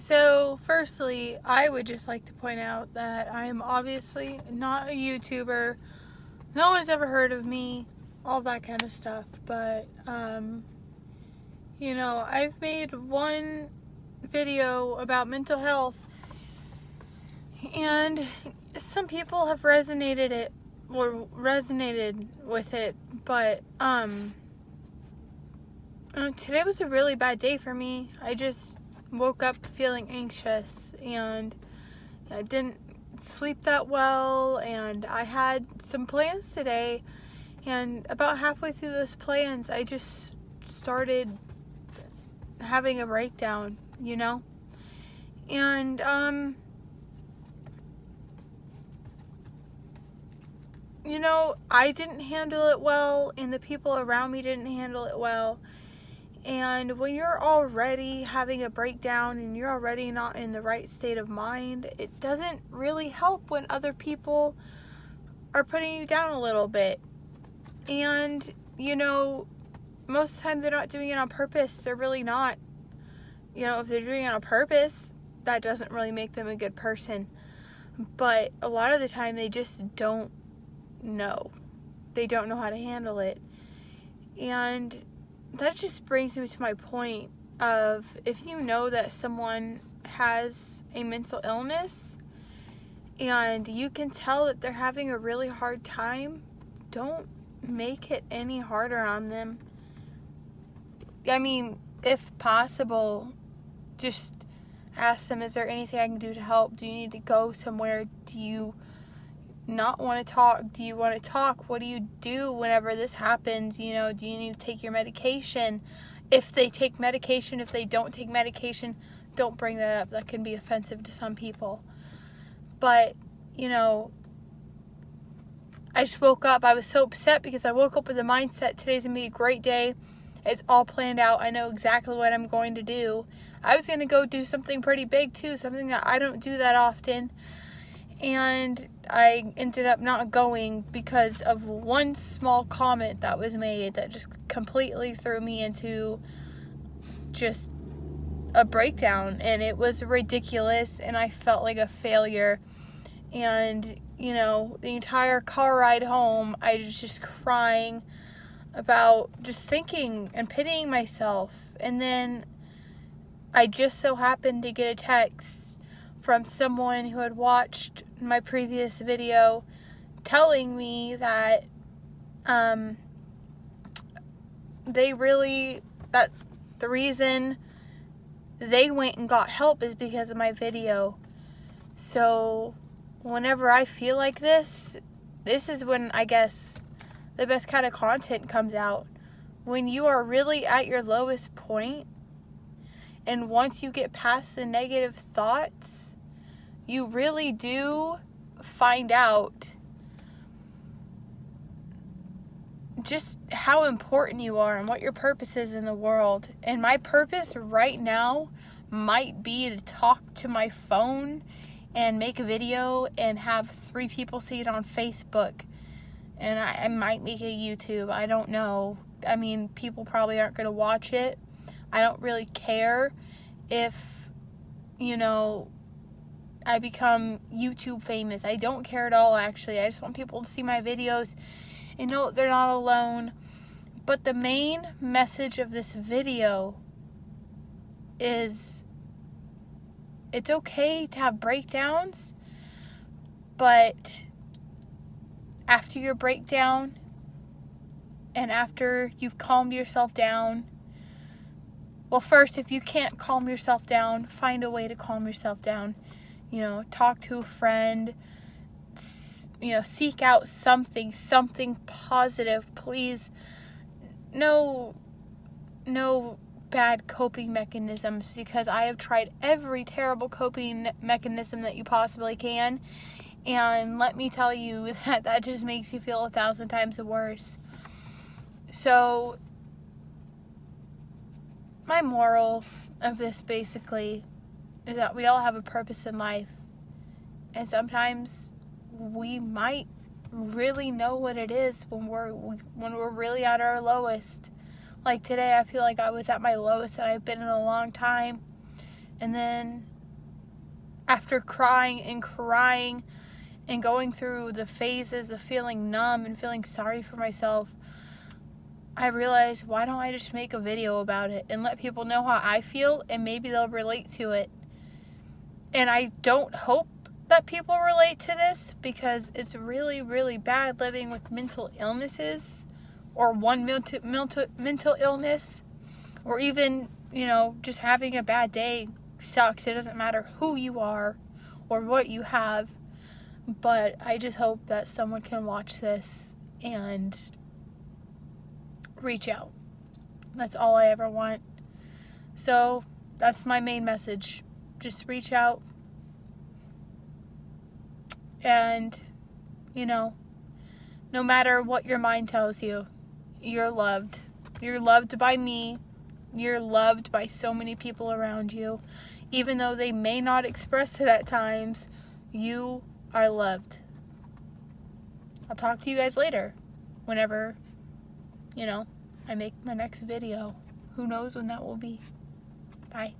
So, firstly, I would just like to point out that I am obviously not a YouTuber. No one's ever heard of me, all that kind of stuff. But, I've made one video about mental health, and some people have resonated with it. But, today was a really bad day for me. I just woke up feeling anxious, and I didn't sleep that well, and I had some plans today, and about halfway through those plans I just started having a breakdown, and I didn't handle it well, and the people around me didn't handle it well. And when you're already having a breakdown and you're already not in the right state of mind, it doesn't really help when other people are putting you down a little bit. And, most of the time they're not doing it on purpose. They're really not. If they're doing it on purpose, that doesn't really make them a good person. But a lot of the time they just don't know. They don't know how to handle it. And that just brings me to my point of, if you know that someone has a mental illness and you can tell that they're having a really hard time, don't make it any harder on them. I mean, if possible, just ask them, is there anything I can do to help? Do you need to go somewhere? Do you not want to talk? Do you want to talk? What do you do whenever this happens? Do you need to take your medication? If they take medication, if they don't take medication, don't bring that up. That can be offensive to some people. But, I just woke up. I was so upset because I woke up with the mindset today's going to be a great day. It's all planned out. I know exactly what I'm going to do. I was going to go do something pretty big too, something that I don't do that often. And I ended up not going because of one small comment that was made that just completely threw me into just a breakdown. And it was ridiculous, and I felt like a failure. And, the entire car ride home, I was just crying about just thinking and pitying myself. And then I just so happened to get a text from someone who had watched my previous video telling me that that the reason they went and got help is because of my video. So whenever I feel like this is when I guess the best kind of content comes out. When you are really at your lowest point, and once you get past the negative thoughts, you really do find out just how important you are and what your purpose is in the world. And my purpose right now might be to talk to my phone and make a video and have 3 people see it on Facebook. And I might make a YouTube. I don't know. I mean, people probably aren't going to watch it. I don't really care if, I become YouTube famous. I don't care at all, actually. I just want people to see my videos and know that they're not alone. But the main message of this video is, it's okay to have breakdowns, but after your breakdown and after you've calmed yourself down, well, first, if you can't calm yourself down, find a way to calm yourself down. Talk to a friend, seek out something positive, please. No bad coping mechanisms, because I have tried every terrible coping mechanism that you possibly can, and let me tell you that just makes you feel 1,000 times worse. So my moral of this basically is that we all have a purpose in life, and sometimes we might really know what it is when we're really at our lowest. Like today, I feel like I was at my lowest that I've been in a long time, and then after crying and going through the phases of feeling numb and feeling sorry for myself, I realized, why don't I just make a video about it and let people know how I feel, and maybe they'll relate to it. And I don't hope that people relate to this, because it's really, really bad living with mental illnesses, or one mental illness, or even, just having a bad day sucks. It doesn't matter who you are or what you have. But I just hope that someone can watch this and reach out. That's all I ever want. So that's my main message. Just reach out. And, no matter what your mind tells you, you're loved. You're loved by me. You're loved by so many people around you. Even though they may not express it at times, you are loved. I'll talk to you guys later. Whenever, I make my next video. Who knows when that will be. Bye.